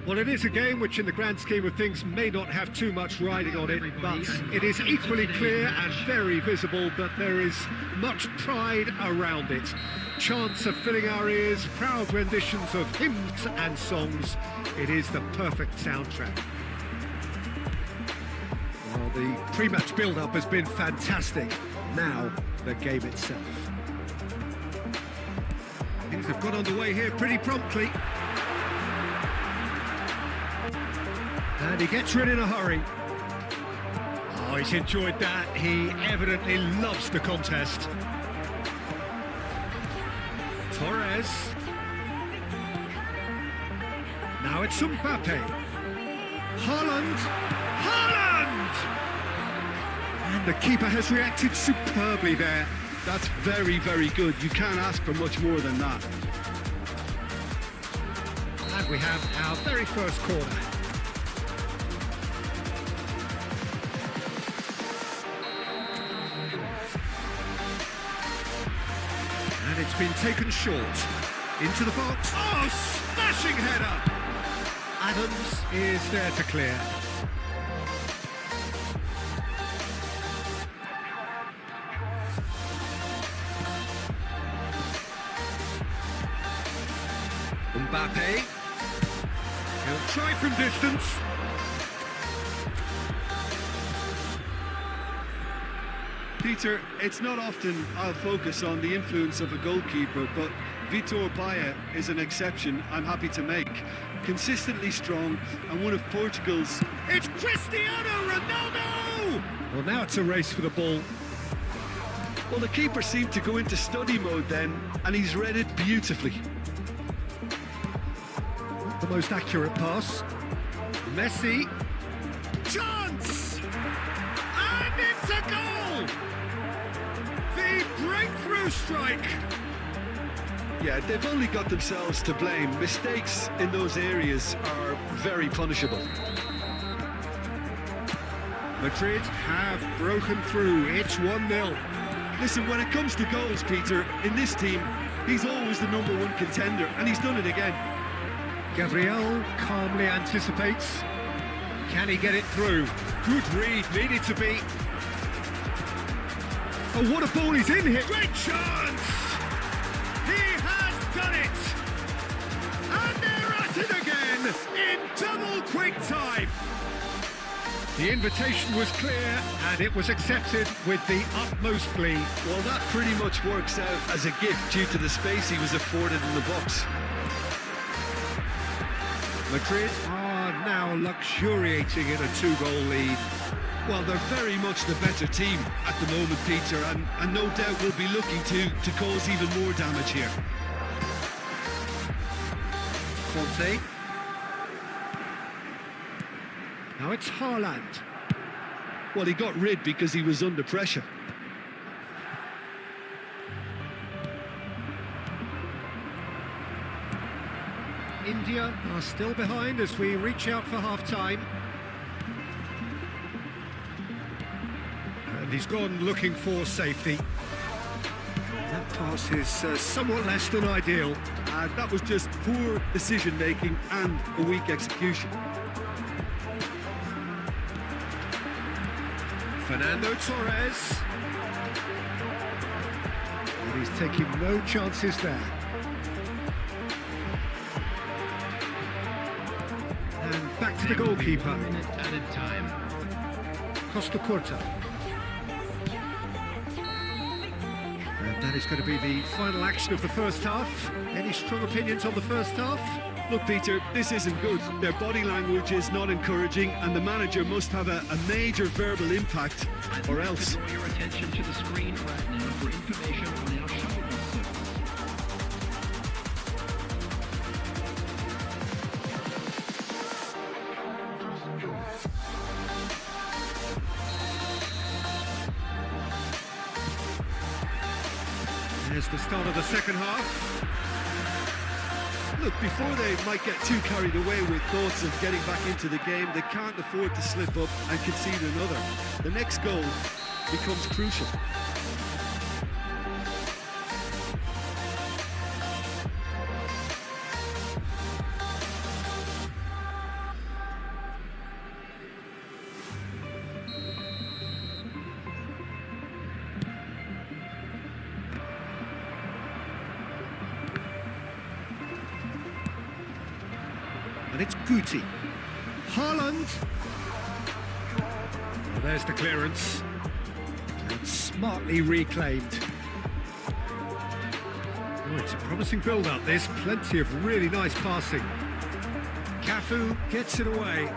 Well, it is a game which in the grand scheme of things may not have too much riding on it, but it is equally clear and very visible that there is much pride around it. Chants are filling our ears, proud renditions of hymns and songs. It is the perfect soundtrack. Well, the pre-match build-up has been fantastic. Now, the game itself. Things have got underway here pretty promptly. And he gets rid in a hurry. Oh, he's enjoyed that. He evidently loves the contest. Torres. Now it's Mbappe. Haaland. Haaland! And the keeper has reacted superbly there. That's very, very good. You can't ask for much more than that. And we have our very first corner. And it's been taken short. Into the box. Oh, smashing header! Adams is there to clear. Mbappe. He'll try from distance. Peter, it's not often I'll focus on the influence of a goalkeeper, but Vitor Baia is an exception I'm happy to make. Consistently strong and one of Portugal's... It's Cristiano Ronaldo! Well, now it's a race for the ball. Well, the keeper seemed to go into study mode then, and he's read it beautifully. Not the most accurate pass. Messi. Chance! And it's a goal! The breakthrough strike! Yeah, they've only got themselves to blame. Mistakes in those areas are very punishable. Madrid have broken through. It's 1-0. Listen, when it comes to goals, Peter, in this team, he's always the #1 contender, and he's done it again. Gabriel calmly anticipates. Can he get it through? Good read, needed to be. Oh, what a ball he's in here. Great chance! He has done it! And they're at it again in double quick time. The invitation was clear and it was accepted with the utmost glee. Well, that pretty much works out as a gift due to the space he was afforded in the box. Madrid are now luxuriating in a 2-goal lead. Well, they're very much the better team at the moment, Peter, and no doubt will be looking to cause even more damage here. Conte. Now it's Haaland. Well, he got rid because he was under pressure. India are still behind as we reach out for half-time. And he's gone looking for safety. That pass is somewhat less than ideal. That was just poor decision-making and a weak execution. Fernando Torres. And he's taking no chances there. And back to the goalkeeper. Added time. Costa Curta. And that is going to be the final action of the first half. Any strong opinions on the first half? Look, Peter, this isn't good. Their body language is not encouraging, and the manager must have a major verbal impact, or else. Draw your attention to the screen right now for information on our shuttle bus service. There's the start of the second half. Look, before they might get too carried away with thoughts of getting back into the game, they can't afford to slip up and concede another. The next goal becomes crucial. And it's Guti. Haaland. Well, there's the clearance. And smartly reclaimed. Oh, it's a promising build-up, this. Plenty of really nice passing. Cafu gets it away.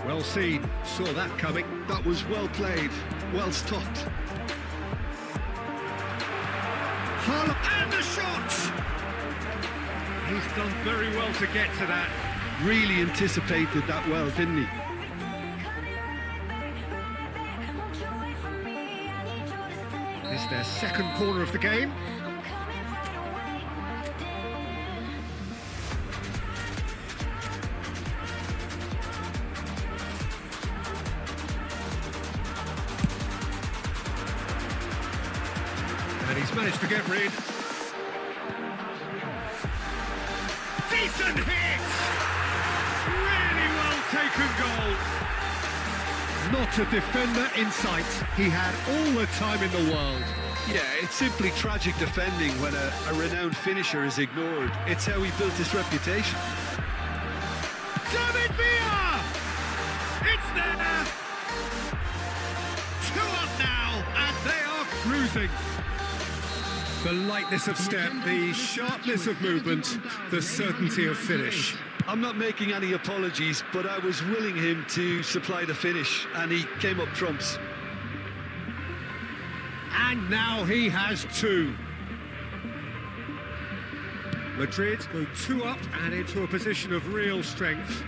Well seen. Saw that coming. That was well played, well stopped. Haaland and the shot! He's done very well to get to that. Really anticipated that well, didn't he? It's their second corner of the game. And he's managed to get rid. Decent hit! Really well taken goal. Not a defender in sight. He had all the time in the world. Yeah, it's simply tragic defending when a renowned finisher is ignored. It's how he built his reputation. David Villa! It's there! 2 up now, and they are cruising. The lightness of step, the sharpness of movement, the certainty of finish. I'm not making any apologies, but I was willing him to supply the finish, and he came up trumps. And now he has 2. Madrid go 2 up and into a position of real strength.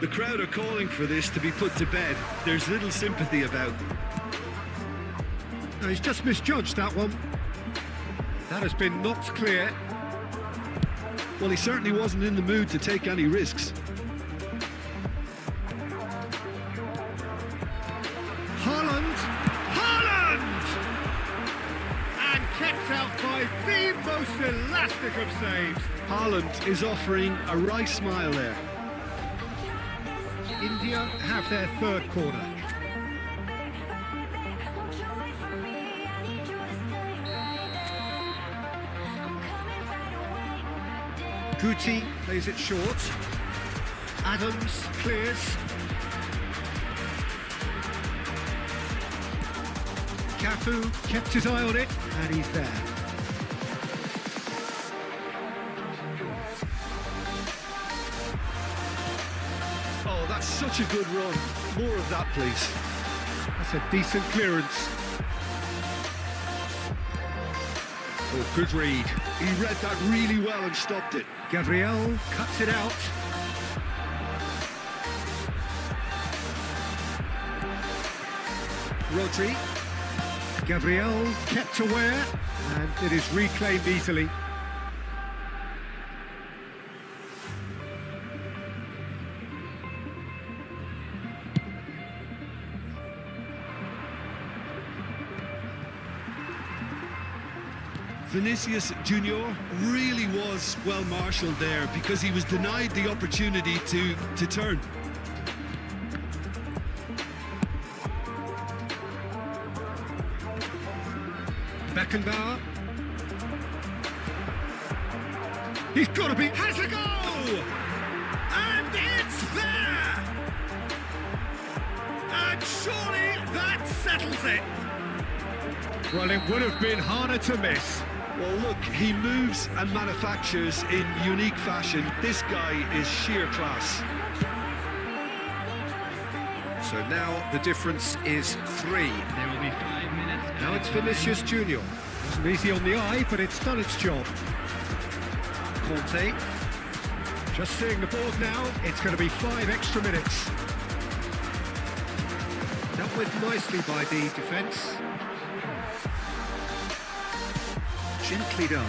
The crowd are calling for this to be put to bed. There's little sympathy about. No, he's just misjudged that one. That has been knocked clear. Well, he certainly wasn't in the mood to take any risks. Haaland! Haaland! And kept out by the most elastic of saves. Haaland is offering a wry smile there. India have their third corner. Guti plays it short. Adams clears. Cafu kept his eye on it, and he's there. Oh, that's such a good run. More of that, please. That's a decent clearance. Oh, good read. He read that really well and stopped it. Gabriel cuts it out. Rodri. Gabriel kept aware, and it is reclaimed easily. Vinicius Junior really was well marshalled there because he was denied the opportunity to turn. Beckenbauer. He's got to be... has a goal! And it's there! And surely that settles it. Well, it would have been harder to miss. Well, look, he moves and manufactures in unique fashion. This guy is sheer class. So now the difference is 3. There will be 5 minutes. Now it's Vinicius Junior. Wasn't easy on the eye, but it's done its job. Conte. Just seeing the board now, it's going to be 5 extra minutes. Dealt with nicely by the defence. gently down.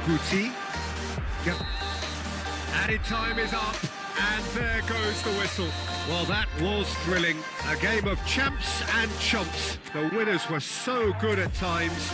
Guti. Yep. Added time is up, and there goes the whistle. Well, that was thrilling. A game of champs and chumps. The winners were so good at times.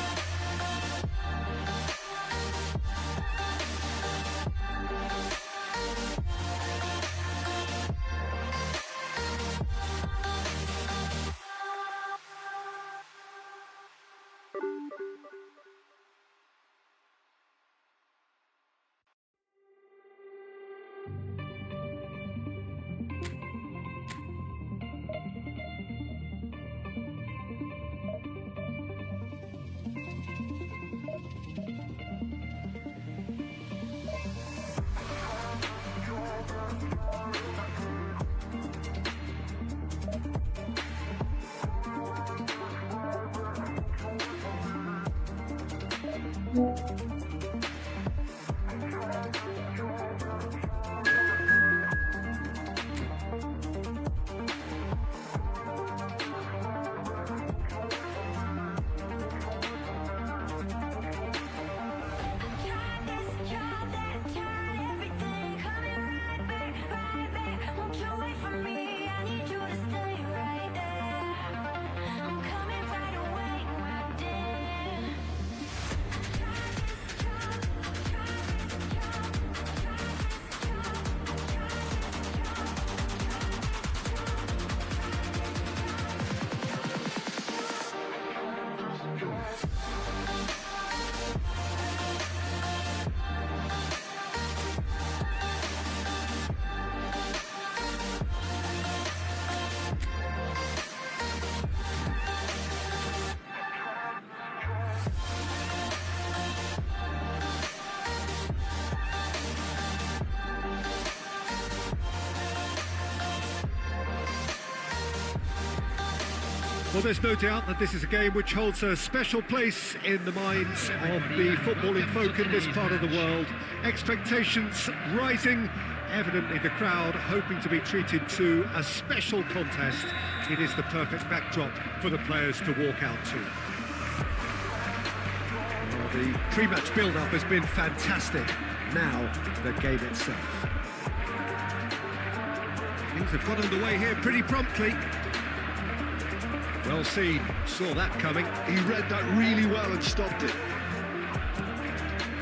Well, there's no doubt that this is a game which holds a special place in the minds of the footballing folk in this part of the world. Expectations rising, evidently the crowd hoping to be treated to a special contest. It is the perfect backdrop for the players to walk out to. Well, the pre-match build-up has been fantastic. Now, the game itself. Things have got underway here pretty promptly. Well seen, saw that coming. He read that really well and stopped it.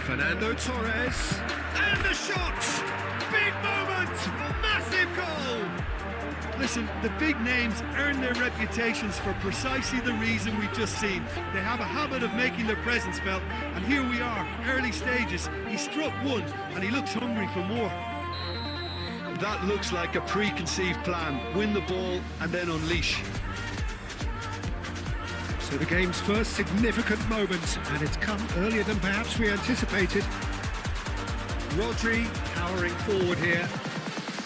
Fernando Torres, and the shot! Big moment, massive goal! Listen, the big names earn their reputations for precisely the reason we've just seen. They have a habit of making their presence felt, and here we are, early stages. He struck one, and he looks hungry for more. That looks like a preconceived plan. Win the ball, and then unleash. So the game's first significant moment, and it's come earlier than perhaps we anticipated. Rodri powering forward here,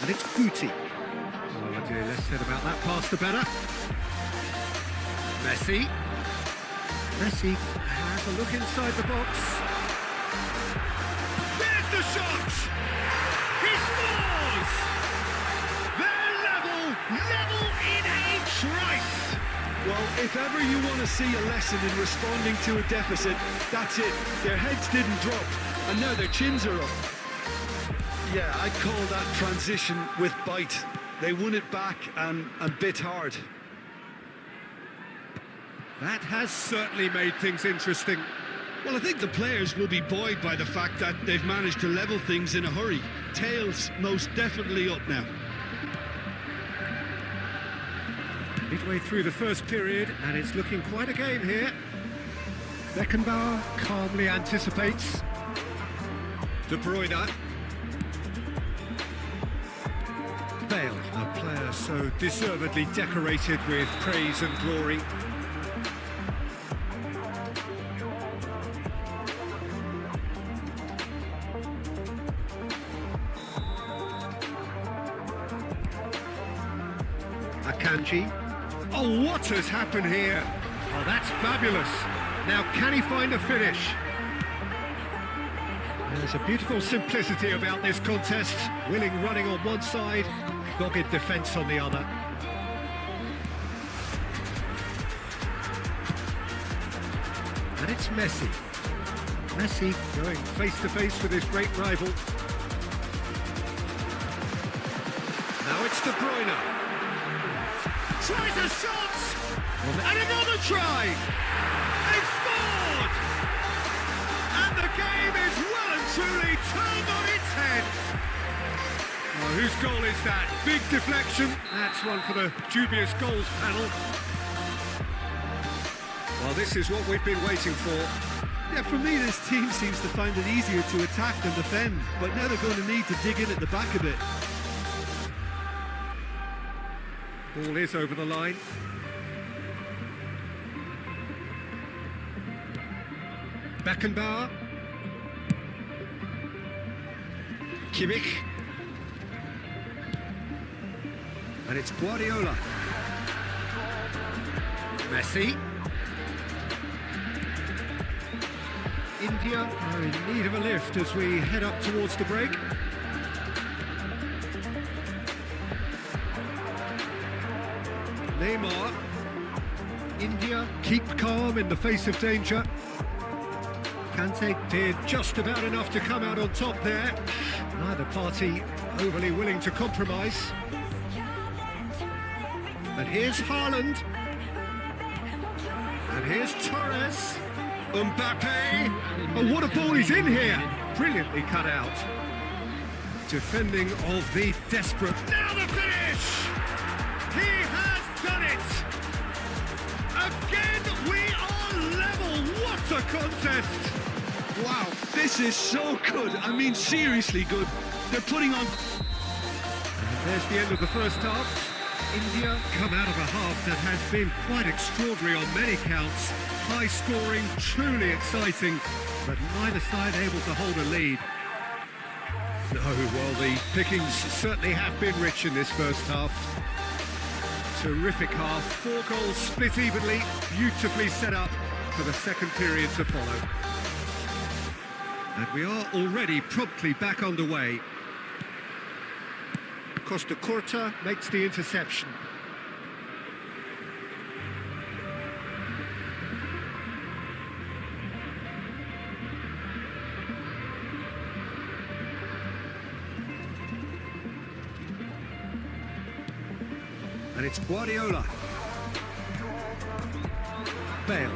and it's Guti. Oh dear, less said about that pass the better. Messi. Messi has a look inside the box. There's the shot! He scores! They're level in H right! Well, if ever you want to see a lesson in responding to a deficit, that's it. Their heads didn't drop, and now their chins are up. Yeah, I'd call that transition with bite. They won it back and bit hard. That has certainly made things interesting. Well, I think the players will be buoyed by the fact that they've managed to level things in a hurry. Tails most definitely up now. Midway through the first period, and it's looking quite a game here. Beckenbauer calmly anticipates. De Bruyne. Bale, a player so deservedly decorated with praise and glory. Akanji. Oh, what has happened here? Oh, that's fabulous. Now, can he find a finish? There's a beautiful simplicity about this contest. Willing running on one side, dogged defence on the other. And it's Messi. Messi going face to face with his great rival. Now it's De Bruyne. Tries a shot! And another try! They've scored! And the game is well and truly turned on its head. Oh, whose goal is that? Big deflection. That's one for the dubious goals panel. Well, this is what we've been waiting for. Yeah, for me, this team seems to find it easier to attack than defend, but now they're going to need to dig in at the back a bit. Ball is over the line. Beckenbauer. Kimmich. And it's Guardiola. Messi. India are in need of a lift as we head up towards the break. Neymar. India keep calm in the face of danger. Kante did just about enough to come out on top there. Neither party overly willing to compromise. And here's Haaland. And here's Torres. Mbappe. Oh, what a ball he's in here. Brilliantly cut out. Defending of the desperate. Now the finish! He has done it! Again, we are level. What a contest! Wow, this is so good. I mean, seriously good. They're putting on... And there's the end of the first half. India come out of a half that has been quite extraordinary on many counts. High scoring, truly exciting, but neither side able to hold a lead. No, well, the pickings certainly have been rich in this first half. Terrific half, 4 goals split evenly, beautifully set up for the second period to follow. And we are already promptly back underway. Costa Curta makes the interception. And it's Guardiola. Bale.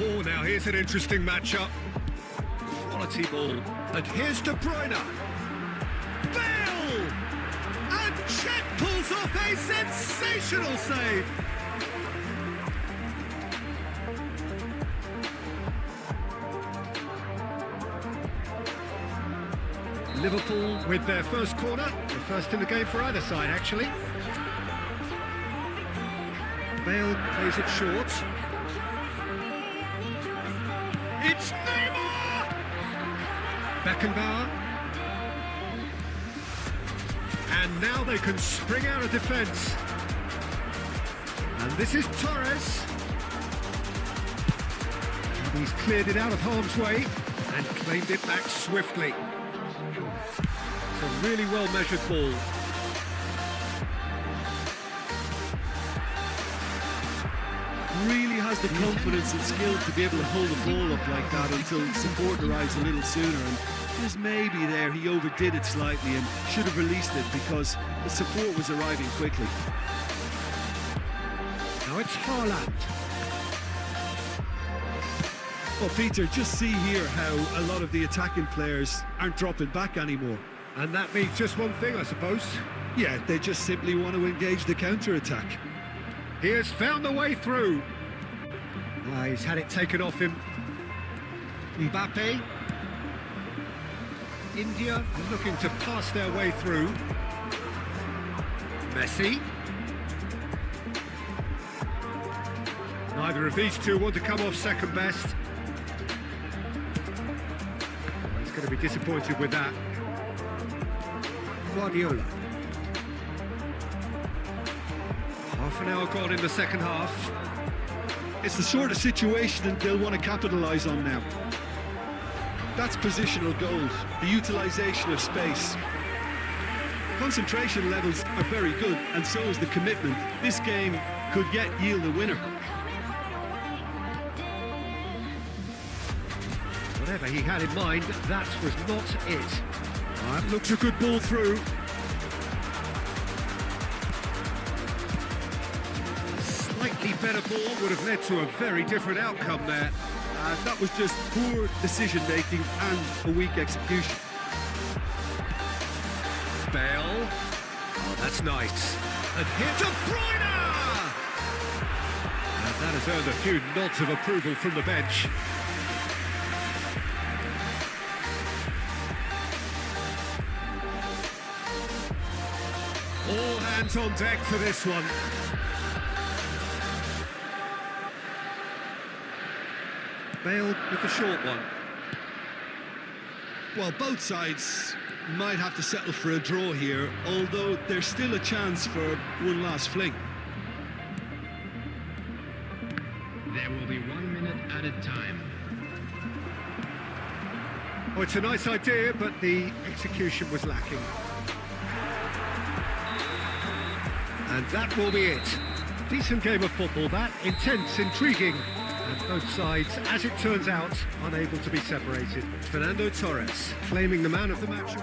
Oh, now here's an interesting matchup. Quality ball. And here's De Bruyne. Bale! And Cech pulls off a sensational save. Liverpool with their first corner, the first in the game for either side, actually. Bale plays it short. It's Neymar! Beckenbauer. And now they can spring out of defence. And this is Torres. And he's cleared it out of harm's way and claimed it back swiftly. It's a really well-measured ball. Really has the confidence and skill to be able to hold the ball up like that until support arrives a little sooner. And just maybe there he overdid it slightly and should have released it because the support was arriving quickly. Now it's Haaland. Well, Peter, just see here how a lot of the attacking players aren't dropping back anymore. And that means just one thing, I suppose. Yeah, they just simply want to engage the counter-attack. He has found the way through. He's had it taken off him. Mbappe. India looking to pass their way through. Messi. Neither of these two want to come off second best. He's going to be disappointed with that. Guardiola. Half an hour gone in the second half. It's the sort of situation that they'll want to capitalise on now. That's positional goals, the utilisation of space. Concentration levels are very good, and so is the commitment. This game could yet yield a winner. whatever he had in mind, that was not it. That looks a good ball through. A slightly better ball would have led to a very different outcome there. That was just poor decision-making and a weak execution. Bale. Oh, that's nice. And here De Bruyne! And that has earned a few nods of approval from the bench. All hands on deck for this one. Bale with the short one. Well, both sides might have to settle for a draw here, although there's still a chance for one last fling. There will be 1 minute added time. Oh, it's a nice idea, but the execution was lacking. And that will be it. Decent game of football, that. Intense, intriguing. And both sides, as it turns out, unable to be separated. Fernando Torres claiming the man of the match.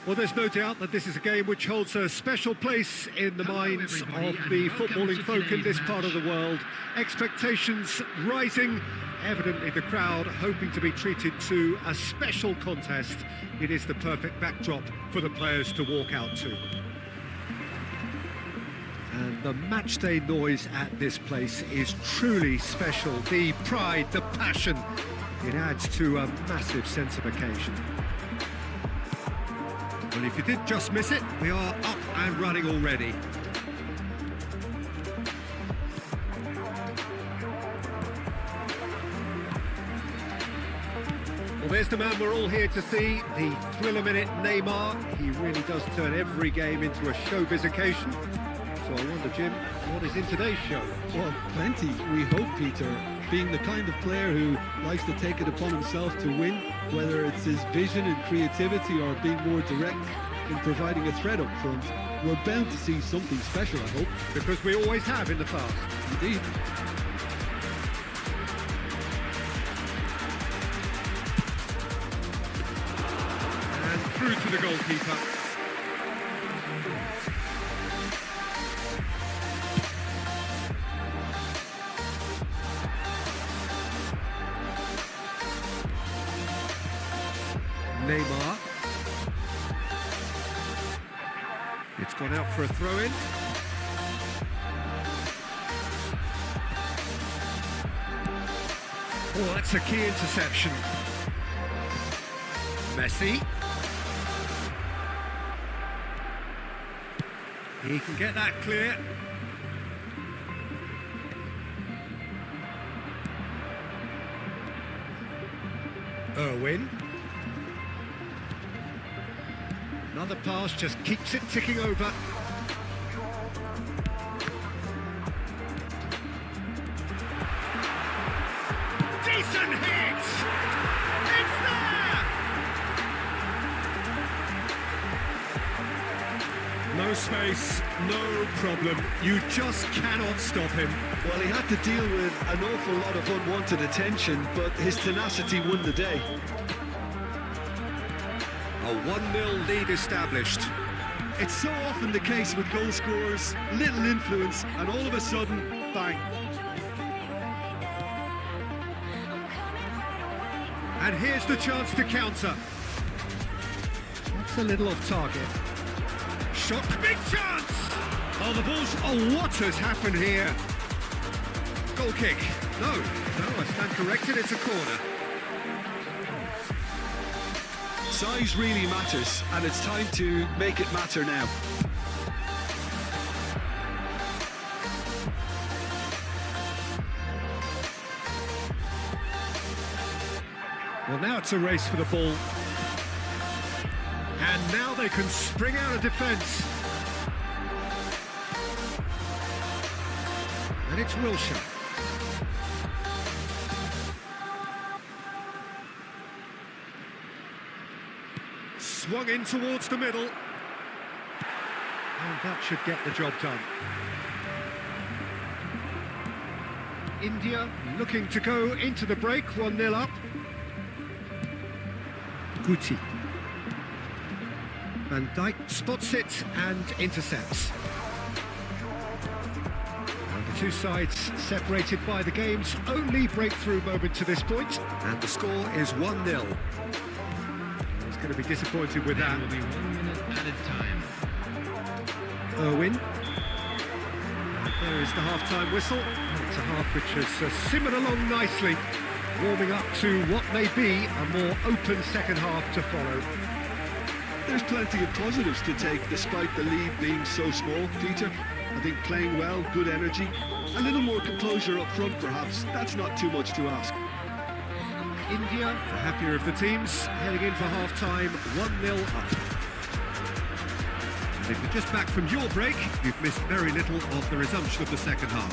Well, there's no doubt that this is a game which holds a special place in the minds of the footballing folk in this part of the world. Expectations rising, evidently the crowd hoping to be treated to a special contest. It is the perfect backdrop for the players to walk out to. And the matchday noise at this place is truly special. The pride, the passion, it adds to a massive sense of occasion. Well, if you did just miss it, we are up and running already. Well, there's the man we're all here to see, the thriller minute Neymar. He really does turn every game into a showbiz occasion. So I wonder, Jim, what is in today's show? Well, plenty, we hope, Peter. Being the kind of player who likes to take it upon himself to win, whether it's his vision and creativity or being more direct in providing a threat up front, we're bound to see something special, I hope. Because we always have in the past. Indeed. And through to the goalkeeper. Neymar. It's gone out for a throw-in. Oh, that's a key interception. Messi. He can get that clear. Irwin. Another pass just keeps it ticking over. Decent hit! It's there! No space, no problem. You just cannot stop him. Well, he had to deal with an awful lot of unwanted attention, but his tenacity won the day. A 1-0 lead established. It's so often the case with goal scorers, little influence, and all of a sudden, bang. And here's the chance to counter. That's a little off target. Shot, big chance! Oh, the ball's... Oh, what has happened here? Goal kick. No, I stand corrected, it's a corner. Size really matters, and it's time to make it matter now. Well, now it's a race for the ball. And now they can spring out of defence. And it's Wilshere. Swung in towards the middle. And that should get the job done. India looking to go into the break, 1-0 up. Guti. Van Dijk spots it and intercepts. And the two sides separated by the game's only breakthrough moment to this point. And the score is 1-0. He's going to be disappointed with that. Will be 1 minute added time. Irwin. There is the half-time whistle. It's a half which has simmered along nicely, warming up to what may be a more open second half to follow. There's plenty of positives to take despite the lead being so small, Peter. I think playing well, good energy, a little more composure up front perhaps. That's not too much to ask. India, the happier of the teams, heading in for half-time, 1-0 up. And if you're just back from your break, you've missed very little of the resumption of the second half.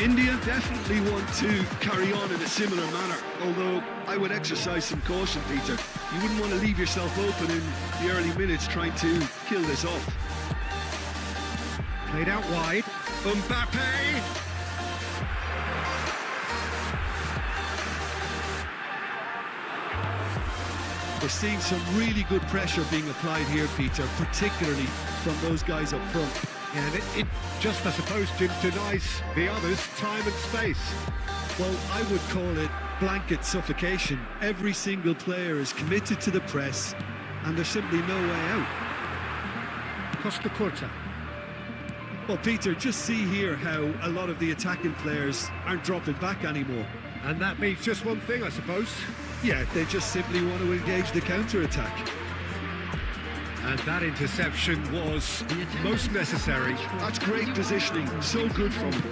India definitely want to carry on in a similar manner, although I would exercise some caution, Peter. You wouldn't want to leave yourself open in the early minutes trying to kill this off. Played out wide. Mbappe! We're seeing some really good pressure being applied here, Peter, particularly from those guys up front. And it just, I suppose, denies the others time and space. Well, I would call it blanket suffocation. Every single player is committed to the press, and there's simply no way out. Costa Curta. Well, Peter, just see here how a lot of the attacking players aren't dropping back anymore. And that means just one thing, I suppose. Yeah, they just simply want to engage the counter-attack. And that interception was most necessary. That's great positioning, so good from him.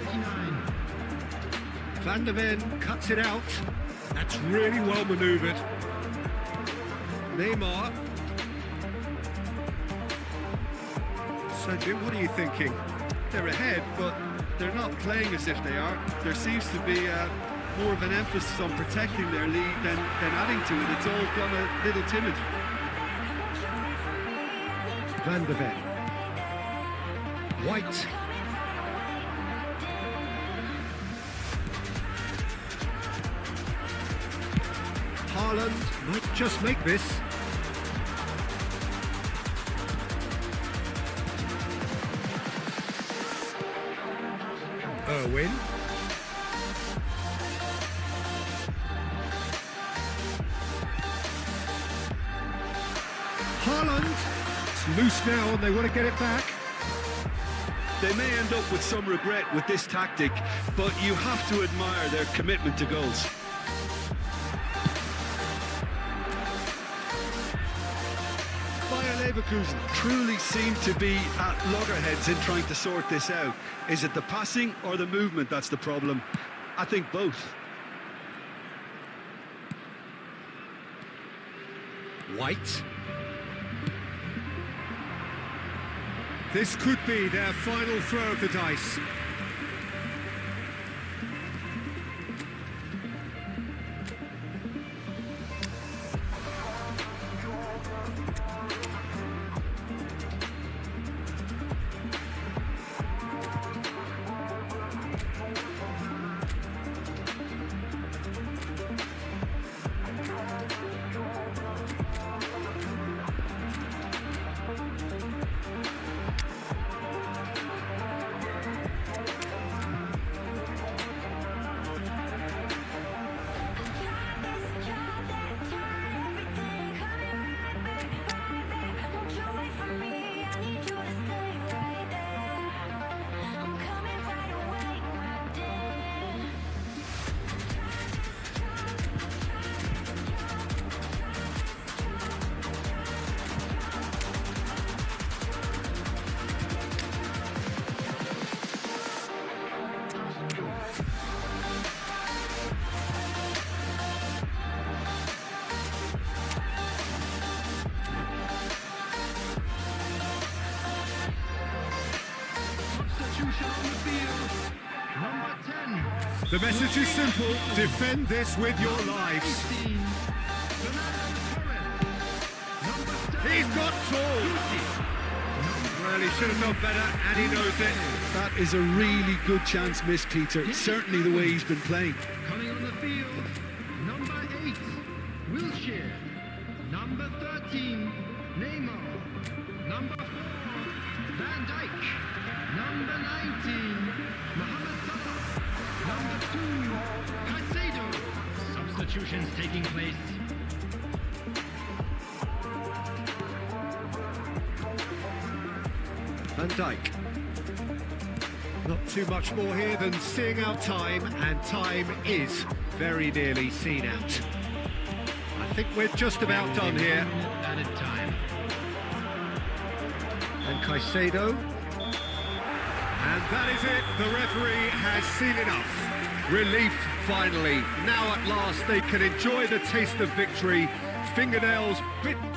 Van der Ven cuts it out. That's really well manoeuvred. Neymar. So, Jim, what are you thinking? They're ahead, but they're not playing as if they are. There seems to be more of an emphasis on protecting their lead than adding to it. It's all gone a little timid. Van der Ven. White. Haaland might just make this. Irwin. Haaland. It's loose now and they want to get it back. They may end up with some regret with this tactic, but you have to admire their commitment to goals. Bayer Leverkusen truly seem to be at loggerheads in trying to sort this out. Is it the passing or the movement that's the problem? I think both. White. This could be their final throw of the dice. The message is simple: defend this with your lives. He's got tall. Well, he should have done better, and he knows it. That is a really good chance missed, Peter. Certainly the way he's been playing. Coming on the field, number 8, Wilshere. Number 13, Neymar. Number 4, Van Dijk. Number 19, Mohamed Salah. Number 2, Caicedo. Substitutions taking place. Van Dijk. Not too much more here than seeing out time, and time is very nearly seen out. I think we're just about done here. Added time. And Caicedo. And that is it. The referee has seen enough. Relief finally. Now at last they can enjoy the taste of victory. Fingernails bitten.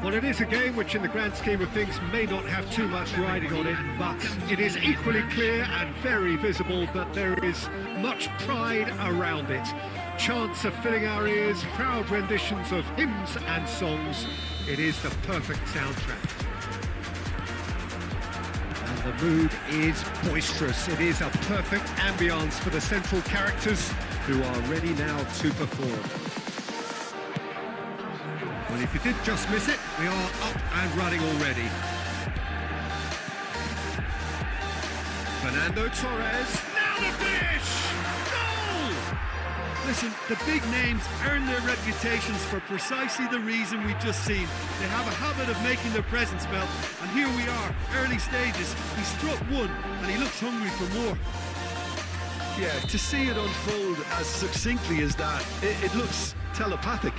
Well, it is a game which in the grand scheme of things may not have too much riding on it, but it is equally clear and very visible that there is much pride around it. Chants are filling our ears, proud renditions of hymns and songs. It is the perfect soundtrack. And the mood is boisterous. It is a perfect ambience for the central characters who are ready now to perform. Well, if you did just miss it, we are up and running already. Fernando Torres, now the finish! Goal! Listen, the big names earn their reputations for precisely the reason we've just seen. They have a habit of making their presence felt, and here we are, early stages. He struck one, and he looks hungry for more. Yeah, to see it unfold as succinctly as that, it looks telepathic.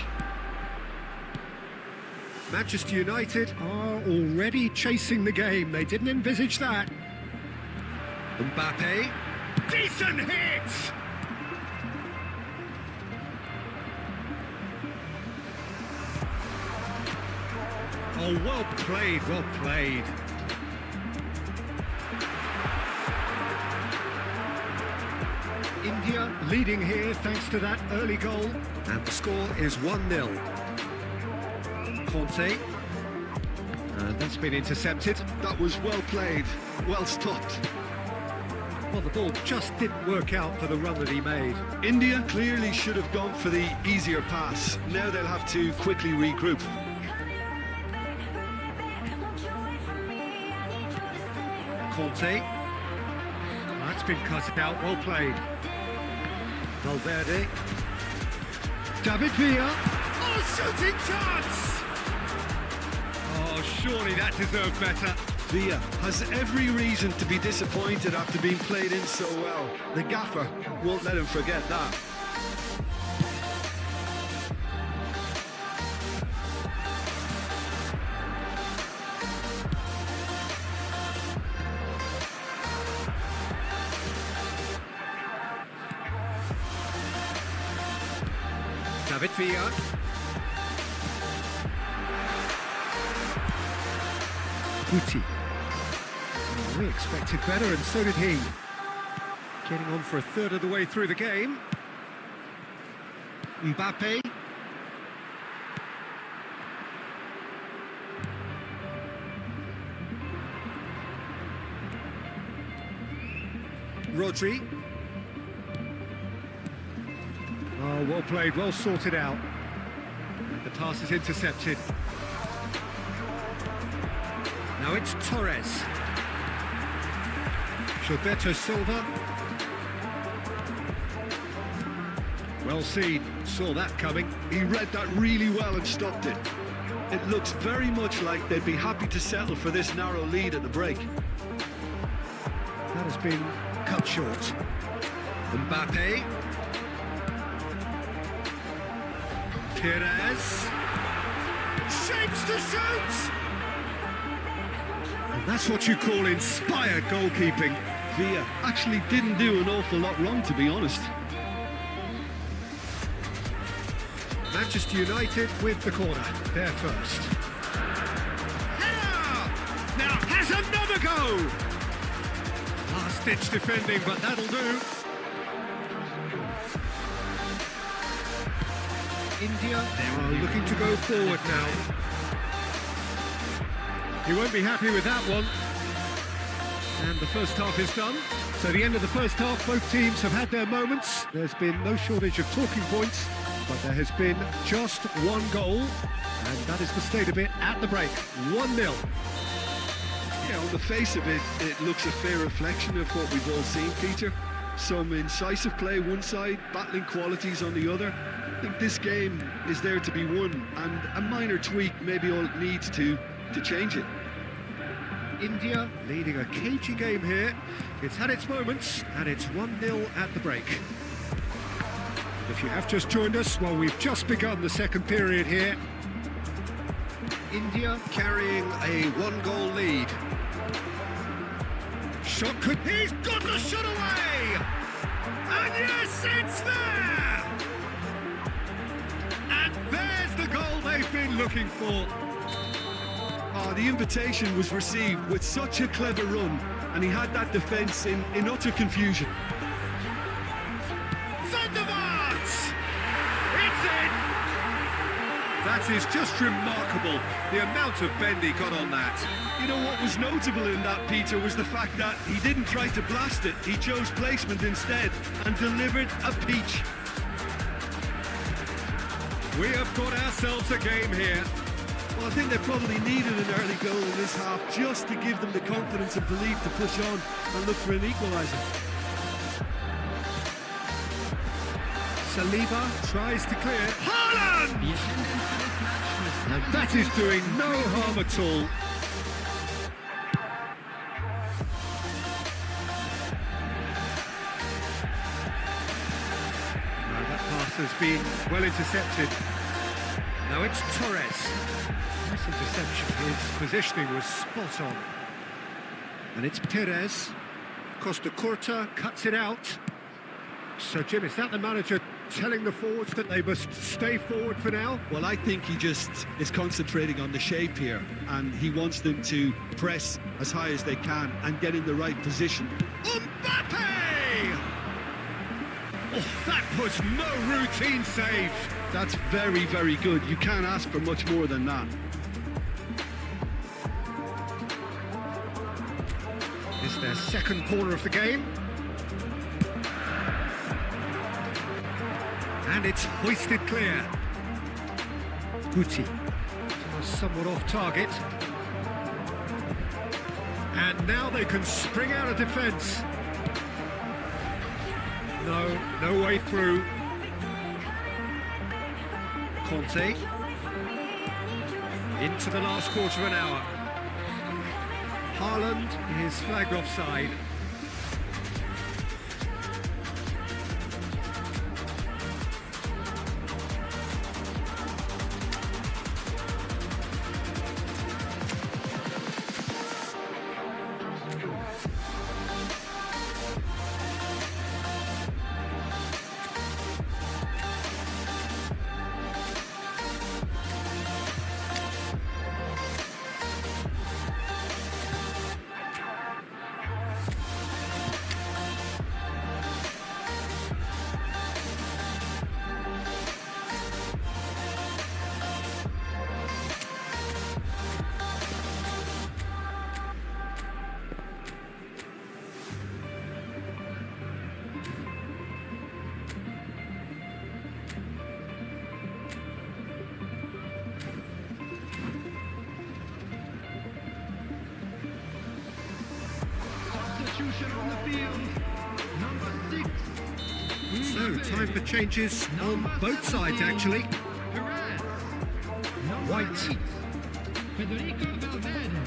Manchester United are already chasing the game. They didn't envisage that. Mbappe. Decent hit! Oh, well played, well played. India leading here thanks to that early goal. And the score is 1-0. Conte, and that's been intercepted. That was well played, well stopped. Well, the ball just didn't work out for the run that he made. India clearly should have gone for the easier pass. Now they'll have to quickly regroup. Conte, that's been cut out, well played. Valverde, David Villa, oh, shooting chance! Oh, surely that deserved better. Villa has every reason to be disappointed after being played in so well. The gaffer won't let him forget that. David Villa. Guti. Oh, we expected better, and so did he. Getting on for a third of the way through the game. Mbappe. Rodri. Oh, well played, well sorted out. And the pass is intercepted. Now it's Torres. Gilberto Silva. Well seen, saw that coming. He read that really well and stopped it. It looks very much like they'd be happy to settle for this narrow lead at the break. That has been cut short. Mbappe. Perez. Shapes to shoot! And that's what you call inspired goalkeeping. Villa actually didn't do an awful lot wrong, to be honest. Manchester United with the corner, they're first. Header! Now has another go! Last-ditch defending, but that'll do. India are looking to go forward now. He won't be happy with that one. And the first half is done. So the end of the first half, both teams have had their moments. There's been no shortage of talking points, but there has been just one goal, and that is the state of it at the break. 1-0. Yeah, on the face of it, it looks a fair reflection of what we've all seen, Peter. Some incisive play one side, battling qualities on the other. I think this game is there to be won, and a minor tweak may be all it needs to change it. India leading a cagey game here. It's had its moments, and it's 1-0 at the break. If you have just joined us, well, we've just begun the second period here. India carrying a one-goal lead. Shot could... He's got the shot away! And yes, it's there! And there's the goal they've been looking for. the invitation was received with such a clever run, and he had that defence in utter confusion. That is just remarkable, the amount of bend he got on that. You know what was notable in that, Peter, was the fact that he didn't try to blast it. He chose placement instead and delivered a peach. We have got ourselves a game here. Well, I think they probably needed an early goal in this half just to give them the confidence and belief to push on and look for an equaliser. Saliba tries to clear. Haaland! And that is doing no harm at all. Now that pass has been well intercepted. Now it's Torres. Nice interception. His positioning was spot on. And it's Perez. Costa Curta cuts it out. So, Jim, is that the manager telling the forwards that they must stay forward for now? Well, I think he just is concentrating on the shape here, and he wants them to press as high as they can and get in the right position. Mbappe! Oh, that was no routine save. That's very, very good. You can't ask for much more than that. This is their second corner of the game. And it's hoisted clear. Guti was somewhat off target. And now they can spring out of defence. No way through. Conte. Into the last quarter of an hour. Haaland is flagged offside. On the field, number 6. So, time for changes on both sides, actually. Perez. White. Federico Valverde.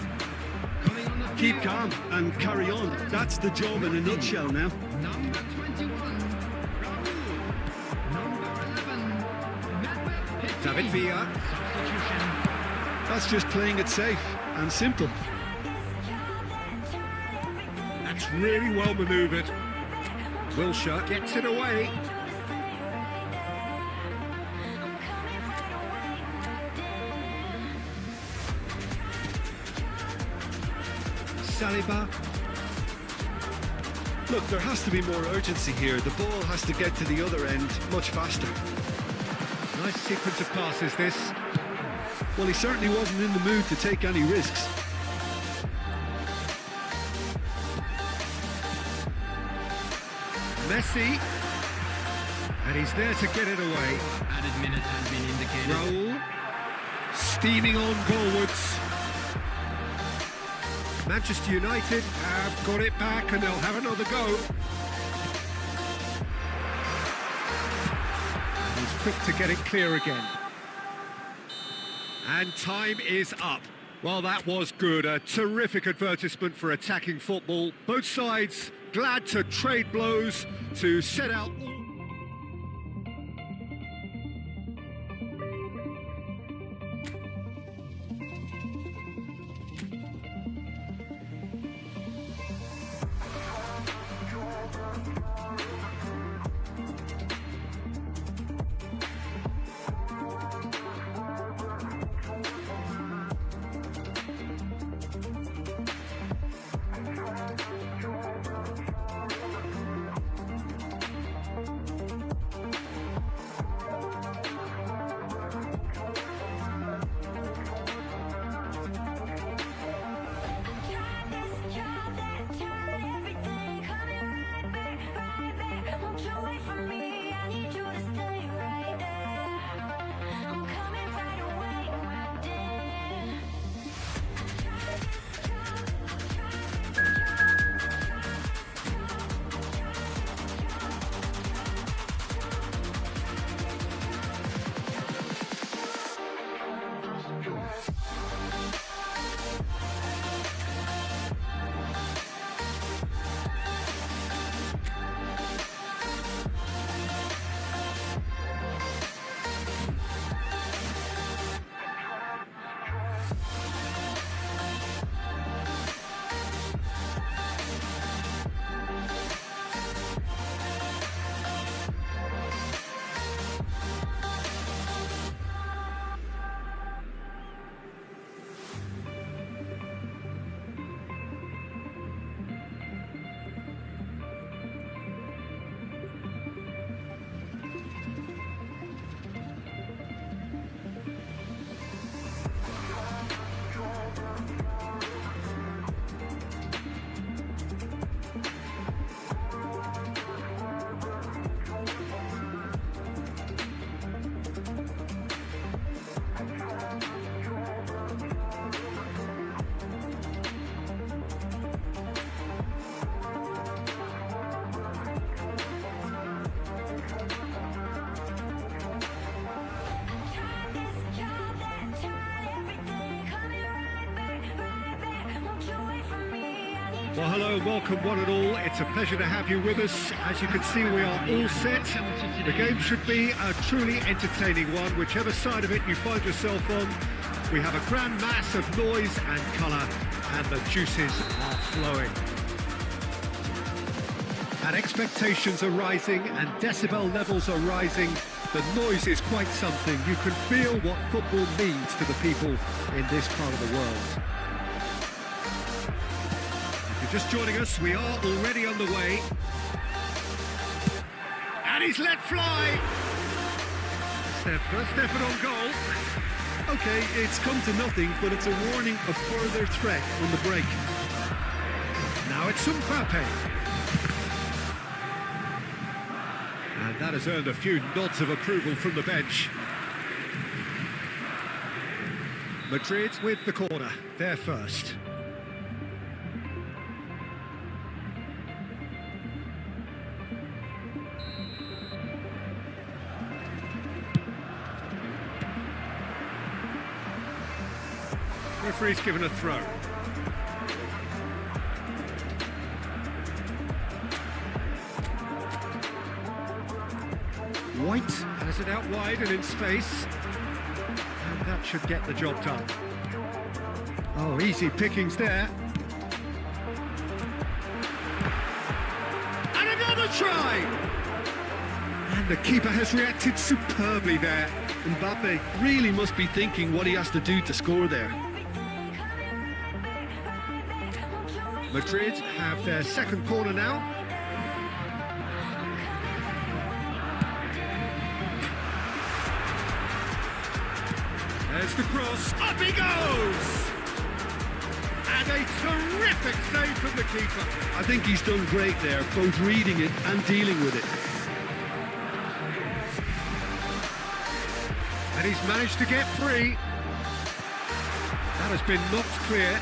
Coming on the Keep field. calm and carry on. That's the job in a nutshell now. Number 21. Raul. Number 11. Medved. David Villa. Substitution. That's just playing it safe and simple. That's really well manoeuvred. Wilshere gets it away. Saliba. Look, there has to be more urgency here. The ball has to get to the other end much faster. Nice sequence of passes, this. Well, he certainly wasn't in the mood to take any risks. Messi. And he's there to get it away. Added minute has been indicated. Raul. Steaming on goalwards. Manchester United have got it back and they'll have another go. And he's quick to get it clear again. And time is up. Well, that was good. A terrific advertisement for attacking football. Both sides glad to trade blows, to set out... Well, hello and welcome one and all. It's a pleasure to have you with us. As you can see, we are all set. The game should be a truly entertaining one, whichever side of it you find yourself on. We have a grand mass of noise and colour, and the juices are flowing. And expectations are rising, and decibel levels are rising. The noise is quite something. You can feel what football means to the people in this part of the world. If you're just joining us, we are already on the way. And he's let fly! Stefan on goal. Okay, it's come to nothing, but it's a warning of further threat on the break. Now it's Mbappe. And that has earned a few nods of approval from the bench. Madrid with the corner, they're first. Referee's given a throw. White has it out wide and in space. And that should get the job done. Oh, easy pickings there. And another try! And the keeper has reacted superbly there. Mbappe really must be thinking what he has to do to score there. Madrid have their second corner now. There's the cross, up he goes! And a terrific save from the keeper. I think he's done great there, both reading it and dealing with it. And he's managed to get free. That has been knocked clear.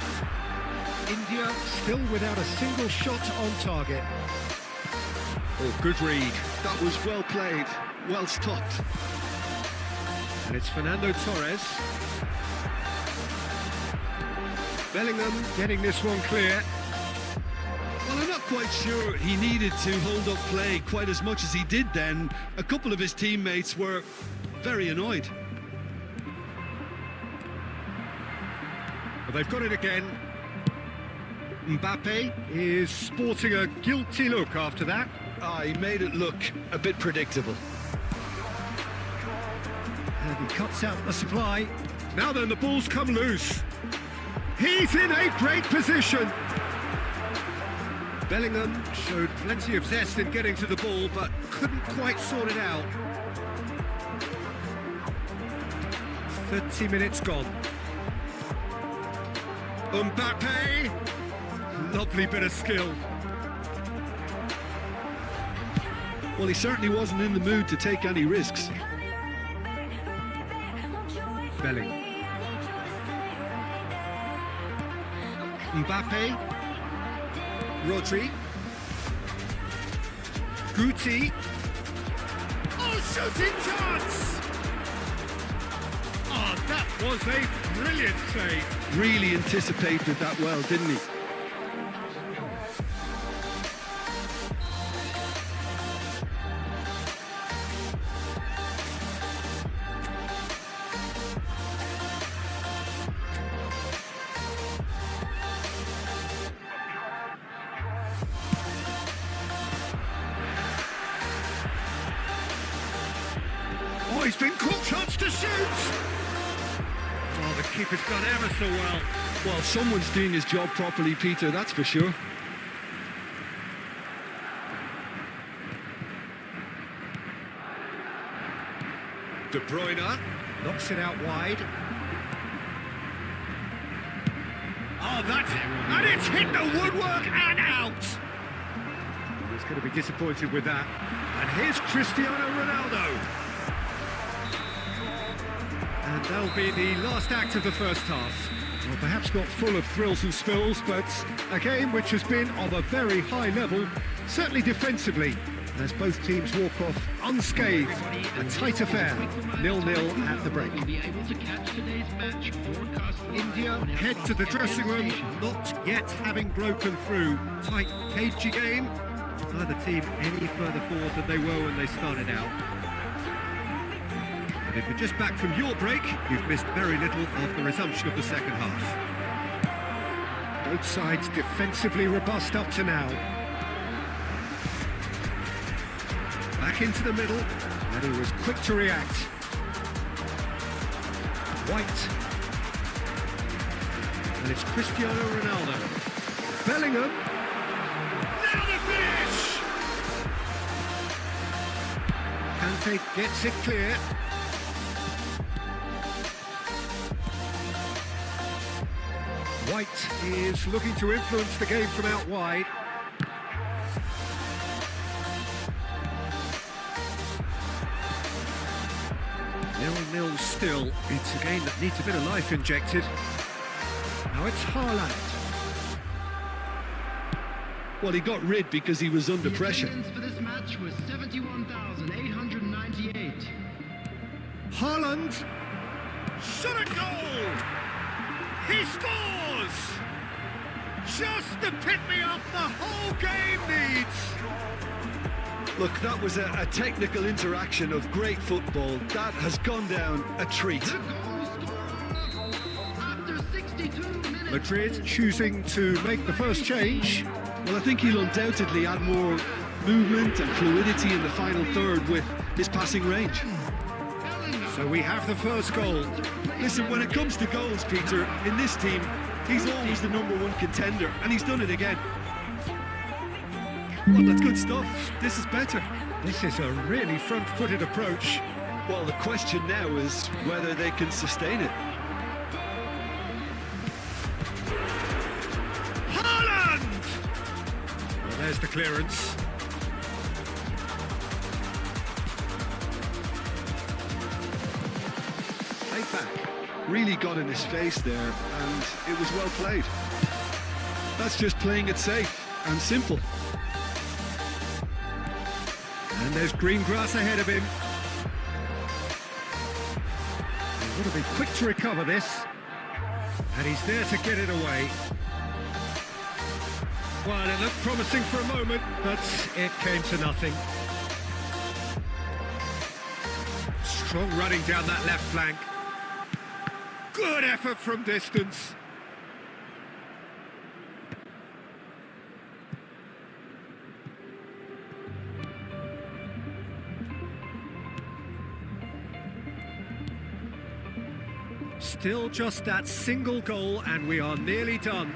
India still without a single shot on target. Oh, good read. That was well played, well stopped. And it's Fernando Torres. Bellingham getting this one clear. Well, I'm not quite sure he needed to hold up play quite as much as he did then. A couple of his teammates were very annoyed. Well, they've got it again. Mbappe is sporting a guilty look after that. He made it look a bit predictable. And he cuts out the supply. Now then, the ball's come loose. He's in a great position. Bellingham showed plenty of zest in getting to the ball, but couldn't quite sort it out. 30 minutes gone. Mbappe! Lovely bit of skill. Well, he certainly wasn't in the mood to take any risks. Bellingham. Mbappe. Rodri. Guti. Oh, shooting chance! Oh, that was a brilliant save. Really anticipated that well, didn't he? Oh, he's been caught, chance to shoot! Oh, the keeper's done ever so well. Well, someone's doing his job properly, Peter, that's for sure. De Bruyne knocks it out wide. Oh, that's it! And it's hit the woodwork and out! He's going to be disappointed with that. And here's Cristiano Ronaldo. And that'll be the last act of the first half. Well, perhaps not full of thrills and spills, but a game which has been of a very high level, certainly defensively. as both teams walk off unscathed. A tight affair, 0-0 at the break. Will be able to catch today's match forecast. India head to the dressing room, not yet having broken through. Tight, cagey game. Neither team any further forward than they were when they started out. And if you're just back from your break, you've missed very little of the resumption of the second half. Both sides defensively robust up to now. Back into the middle, and he was quick to react. White. And it's Cristiano Ronaldo. Bellingham. Now the finish! Kante gets it clear. White is looking to influence the game from out wide. Nil still. It's a game that needs a bit of life injected. Now it's Haaland. Well, he got rid because he was under pressure. The attendance for this match was 71,898. Haaland. Shot a goal! He scores! Just the pick-me-up the whole game needs! Look, that was a technical interaction of great football. That has gone down a treat. The goal scorer after 62 minutes. Madrid choosing to make the first change. Well, I think he'll undoubtedly add more movement and fluidity in the final third with his passing range. So we have the first goal. Listen, when it comes to goals, Peter, in this team, he's always the #1 contender, and he's done it again. Well, that's good stuff. This is better. This is a really front-footed approach. Well, the question now is whether they can sustain it. Haaland! Well, there's the clearance. Laid back. Really got in his face there, and it was well played. That's just playing it safe and simple. And there's green grass ahead of him. He's got to be quick to recover this. And he's there to get it away. Well, it looked promising for a moment, but it came to nothing. Strong running down that left flank. Good effort from distance. Still just that single goal and we are nearly done.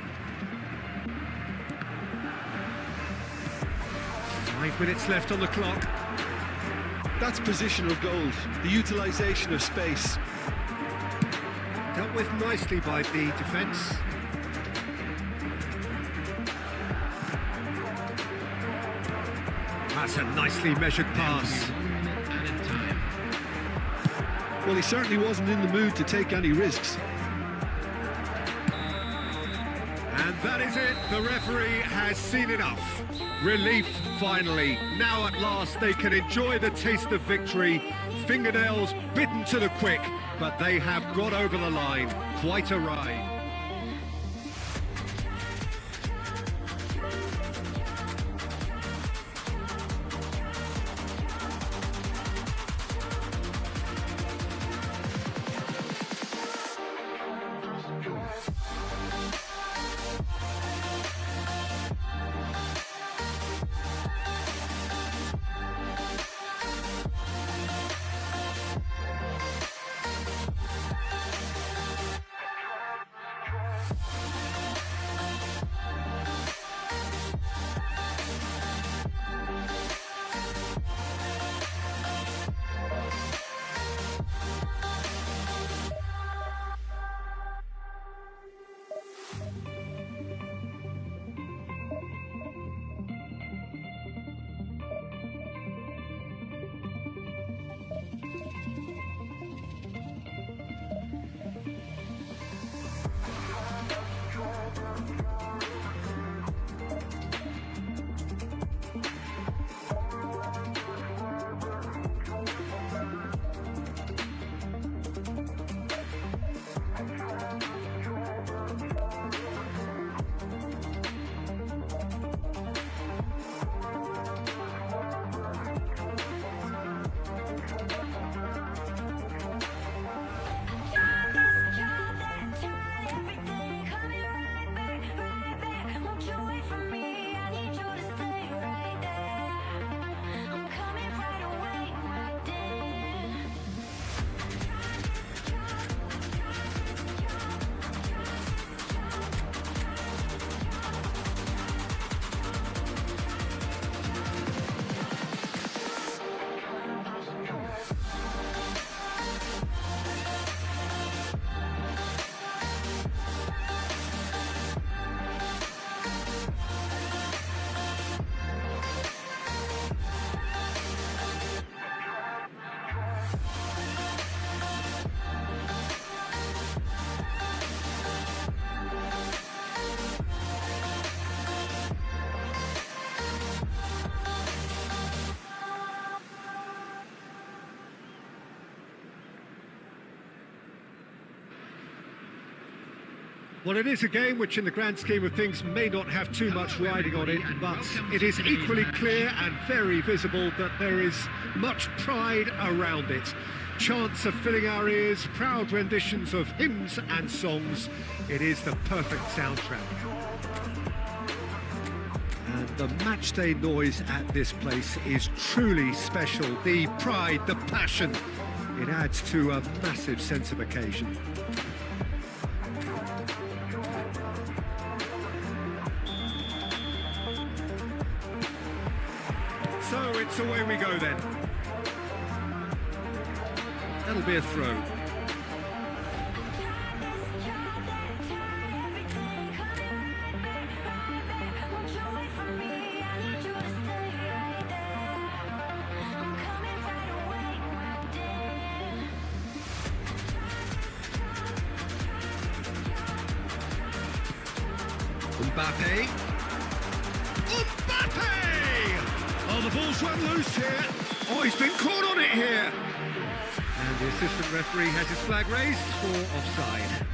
5 minutes left on the clock. That's positional goals, the utilisation of space. Dealt with nicely by the defence. That's a nicely measured pass. Added time. Well, he certainly wasn't in the mood to take any risks. And that is it. The referee has seen enough. Relief, finally. Now at last they can enjoy the taste of victory. Fingernails bitten to the quick, but they have got over the line. Quite a ride. Well, it is a game which in the grand scheme of things may not have too much riding on it, but it is equally clear and very visible that there is much pride around it. Chants are filling our ears, proud renditions of hymns and songs. It is the perfect soundtrack. And the matchday noise at this place is truly special. The pride, the passion, it adds to a massive sense of occasion. So it's away we go then. That'll be a throw. Mbappe. Oh, the ball's run loose here. Oh, he's been caught on it here. And the assistant referee has his flag raised for offside.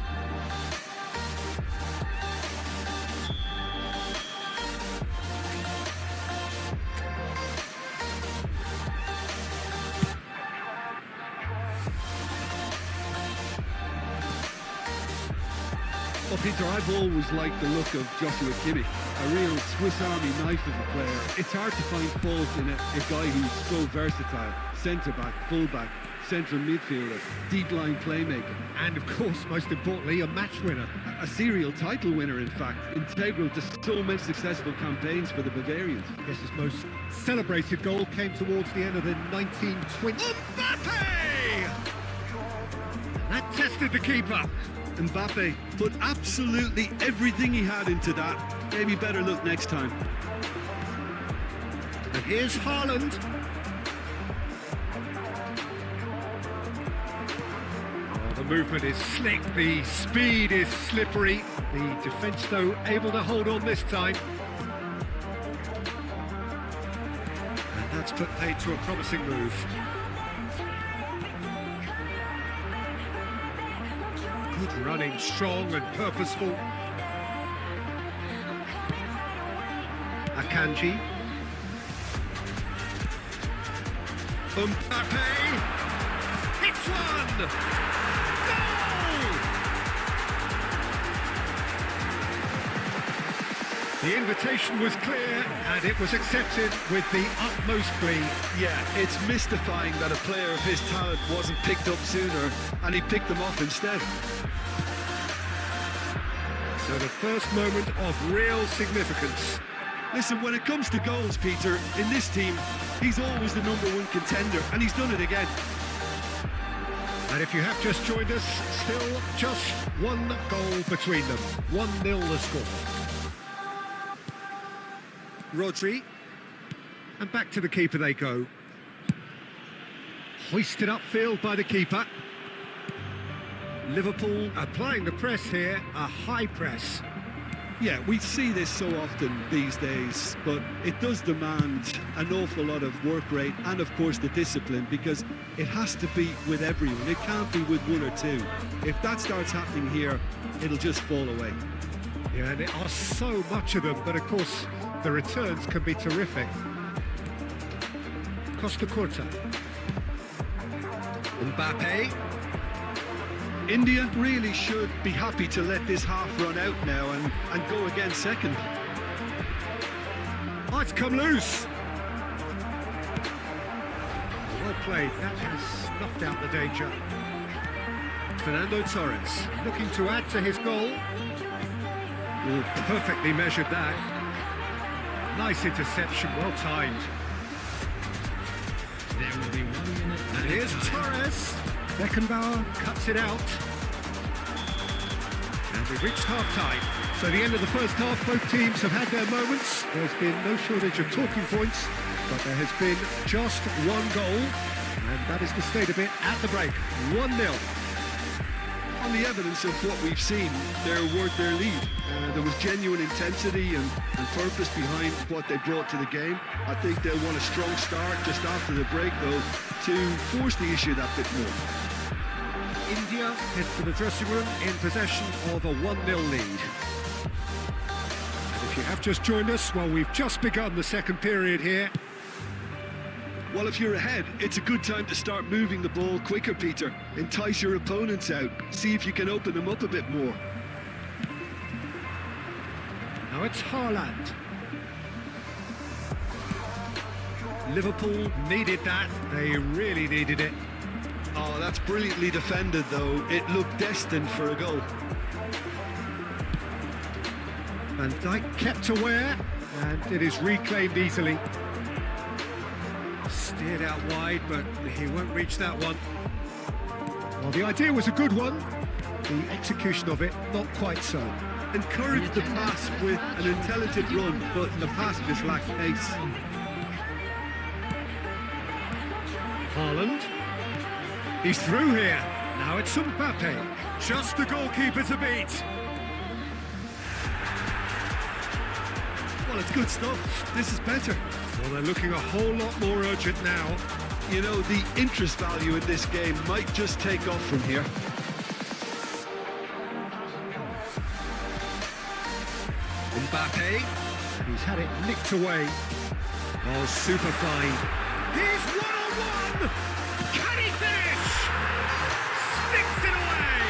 Well, Peter, I've always liked the look of Joshua Kimmich, a real Swiss Army knife of a player. It's hard to find fault in a guy who's so versatile. Centre-back, full-back, central midfielder, deep-line playmaker. And of course, most importantly, a match winner. A serial title winner, in fact, integral to so many successful campaigns for the Bavarians. I guess his most celebrated goal came towards the end of the 1920s. Mbappe! That tested the keeper. Mbappe put absolutely everything he had into that. Maybe better luck next time. And here's Haaland. Oh, the movement is slick, the speed is slippery. The defence, though, able to hold on this time. And that's put paid to a promising move. Good running, strong and purposeful. Akanji. Mbappe. Hits one! Goal! The invitation was clear and it was accepted with the utmost glee. Yeah, it's mystifying that a player of his talent wasn't picked up sooner and he picked them off instead. So the first moment of real significance. Listen, when it comes to goals, Peter, in this team, he's always the #1 contender, and he's done it again. And if you have just joined us, still just one goal between them. 1-0 the score. Rodri. And back to the keeper they go. Hoisted upfield by the keeper. Liverpool applying the press here, a high press. Yeah, we see this so often these days, but it does demand an awful lot of work rate and, of course, the discipline, because it has to be with everyone. It can't be with one or two. If that starts happening here, it'll just fall away. Yeah, and there are so much of them, but of course, the returns can be terrific. Costa Curta. Mbappe. India really should be happy to let this half run out now and go again second. Oh, it's come loose. Well played, that has snuffed out the danger. Fernando Torres looking to add to his goal. Oh, perfectly measured that. Nice interception, well timed. There will be 1 minute. And here's Torres. Beckenbauer cuts it out. And we've reached half-time. So the end of the first half, both teams have had their moments. There's been no shortage of talking points, but there has been just one goal, and that is the state of it at the break. 1-0. On the evidence of what we've seen, they're worth their lead. There was genuine intensity and purpose behind what they brought to the game. I think they'll want a strong start just after the break, though, to force the issue that bit more. India head for the dressing room in possession of a 1-0 lead. And if you have just joined us, well, we've just begun the second period here. Well, if you're ahead, it's a good time to start moving the ball quicker, Peter. Entice your opponents out. See if you can open them up a bit more. Now it's Haaland. Liverpool needed that. They really needed it. Oh, that's brilliantly defended, though. It looked destined for a goal. Van Dijk kept aware, and it is reclaimed easily. Steered out wide, but he won't reach that one. Well, the idea was a good one. The execution of it, not quite so. Encouraged the pass with an intelligent run, but the pass just lacked pace. Haaland. He's through here. Now it's Mbappe. Just the goalkeeper to beat. Well, it's good stuff. This is better. Well, they're looking a whole lot more urgent now. You know, the interest value in this game might just take off from here. Mbappe. He's had it nicked away. Oh, super fine. He's one-on-one! Can he finish? Sticks it away!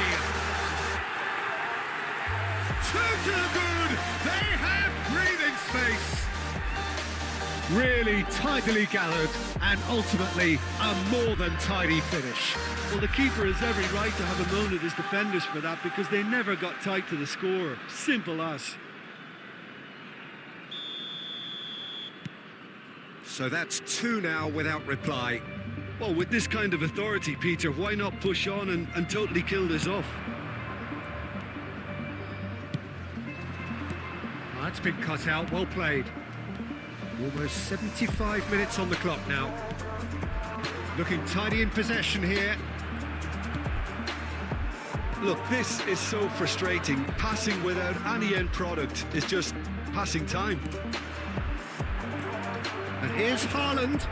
Two to the good! They have breathing space! Really tidily gathered, and ultimately a more than tidy finish. Well, the keeper has every right to have a moan at his defenders for that, because they never got tight to the score. Simple as. So that's 2 now without reply. Well, with this kind of authority, Peter, why not push on and totally kill this off? That's been cut out, well played. Almost 75 minutes on the clock now. Looking tidy in possession here. Look, this is so frustrating. Passing without any end product is just passing time. And here's Haaland.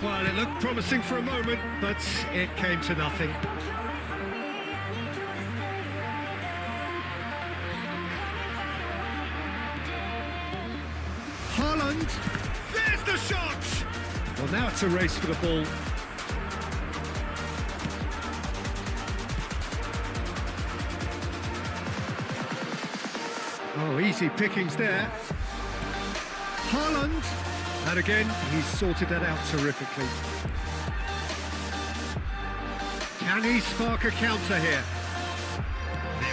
Well, it looked promising for a moment, but it came to nothing. Haaland! There's the shot! Well, now it's a race for the ball. Oh, easy pickings there. Haaland! And again, he's sorted that out terrifically. Can he spark a counter here?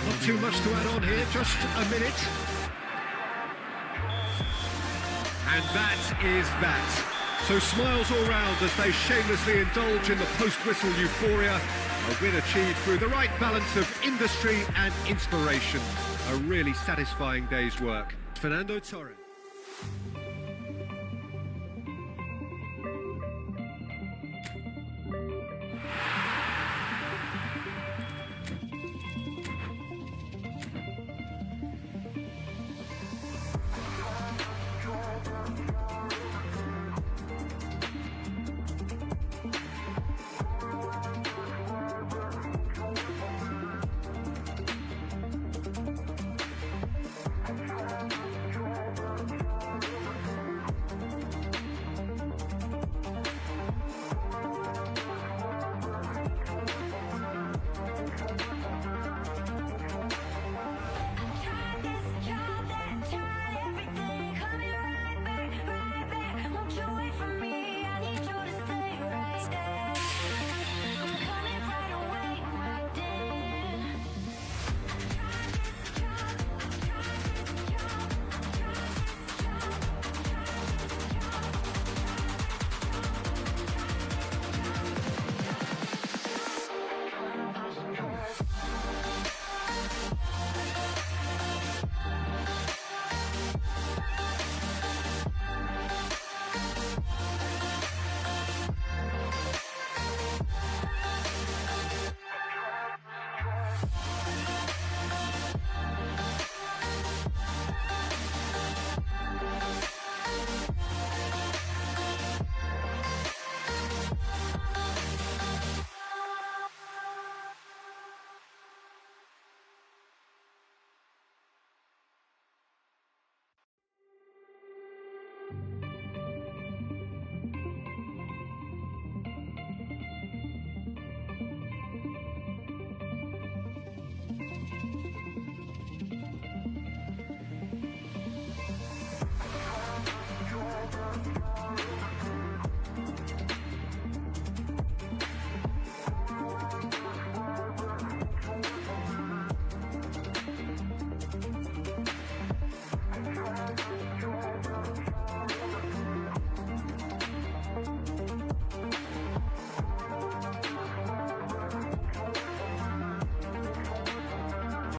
Not too much to add on here, just a minute. And that is that. So smiles all round as they shamelessly indulge in the post-whistle euphoria. A win achieved through the right balance of industry and inspiration. A really satisfying day's work. Fernando Torres.